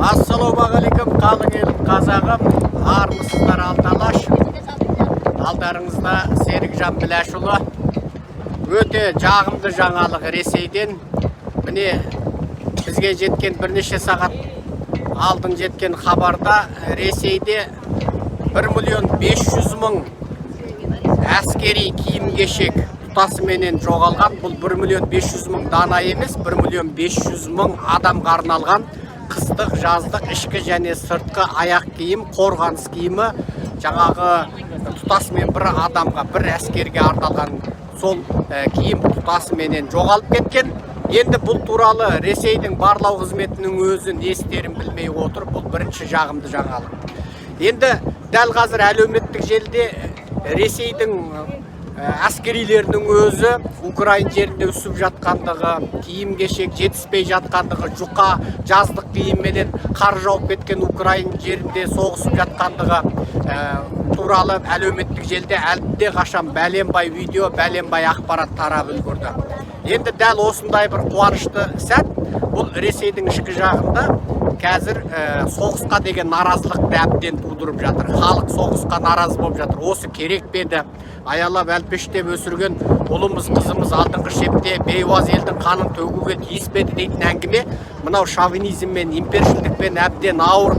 Ассалаумағалейкум, қалың ел қазағым, армысыздар алталаш. Алдарыңызда Серікжан Біләшұлы. Өте жағымды жаңалық Ресейден. Міне бізге жеткен бірнеше сағат алдын жеткен хабарда Ресейде 1.500.000 әскери киім-кешек тұтасыменен жоғалған. Бұл 1.500.000 дана емес, 1.500.000 адамға арналған қыстық, жаздық, ішкі және сыртқы аяқ киім, қорғаныс киімі жаңағы тұтасымен бір адамға, бір әскерге арналған сол киім тұтасыменен жоғалып кеткен. Енді бұл туралы Ресейдің барлау қызметінің өзі не істерін білмей отыр. Бұл бірінші жағымды жаңалық. Енді дәл қазір әлеуметтік желіде Ресейдің әскерилерінің өзі Украин жерінде үсіп жатқандығы, киім-кешек жетіспей жатқандығы, жұқа жаздық киімменен қар жауып кеткен Украин жерінде соғысып жатқандығы туралы әлеуметтік желіде әлде қашан бәленбай видео, бәленбай ақпарат тарап үлгерді. Енді дәл осындай бір қуанышты сәт бұл Ресейдің ішкі жағында қазір соғысқа деген наразылықты әбден тудырып жатыр. Халық соғысқа наразы болып жатыр. Осы керек пе еді? Аялап әлпештеп өсірген ұлымыз, қызымыз алдыңғы шепте бейуаз елдің қанын төгуге тиіспеді дейтін әңгіме мынау шовинизм мен импершілдікпен әбден ауыр,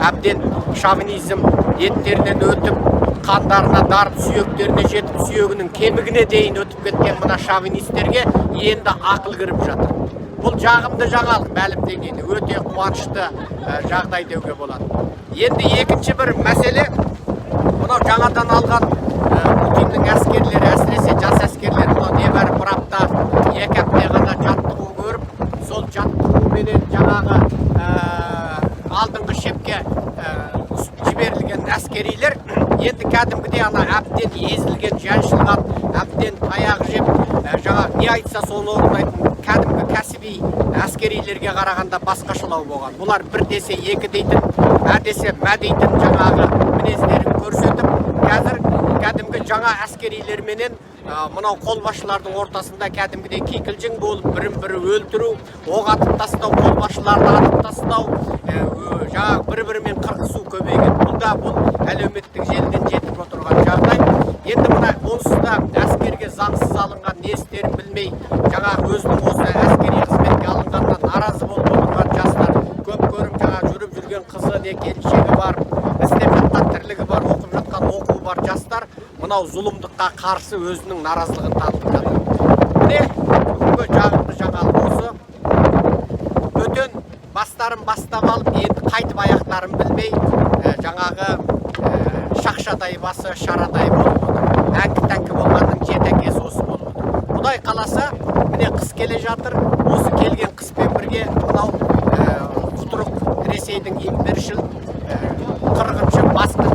әбден шовинизм еттерінен өтіп, қандарына дарып, сүйектеріне жетіп, сүйегінің кемігіне дейін өтіп кеткен мына шовинистерге енді ақыл кіріп жатыр. Бұл жағымды жаңалық мәлім деңгейде, өте қуанышты жағдай деуге болады. Енді екінші бір мәселе, мынау жаңадан алған Путиннің әскерлері, әсіресе жас әскерлер, мынау небәрі бір апта, 2 апта ғана жаттығу көріп, сол жаттығуменен жаңағы алдыңғы шепке жіберілген әскерилер енді кәдімгідей ана әбден езілген, жаншылған, әбден таяқ жеп, жаңағы не айтса соны орындайтын кәдімгі кәсіби әскерилерге қарағанда басқашалау болған. Бұлар бір десе екі дейтін, ә десе мә дейтін жаңағы мінездерін көрсетіп, қазір кәдімгі жаңа әскерилерменен мынау қолбасшылардың ортасында кәдімгідей кикілжің болып, бірін-бірі өлтіру, оқ атып тастау, қолбасшыларды атып тастау, жаңағы бір-бірімен қырқысу көбейген. Бұнда бұл әлеуметтік желіден жетіп отырған жағдай. Енді мына онсыз да әскерге заңсыз алынған, не істерін білмей, жаңағы өзінің осы әскери қызметке алынғаннан наразы болып отырған жастар көп көріп, жаңағы жүріп жүрген қызы не келіншегі бар, істеп жатқан тірлігі бар, оқып жатқан оқуы бар жастар мынау зұлымдыққа қарсы өзінің наразылығын танытып жатыр. Міне бүгінгі жағымды жаңалық осы. Бөтен бастарын бастап алып, енді қайтып аяқтарын білмей, жаңағы шақшадай басы шарадай болып отыр. Әңкі-тәңкі болғанның жетекесі осы болып отыр. Құдай қаласа, міне қыс келе жатыр. Осы келген қыспен бірге мынау құтырық Ресейдің импершіл 40-шы басқын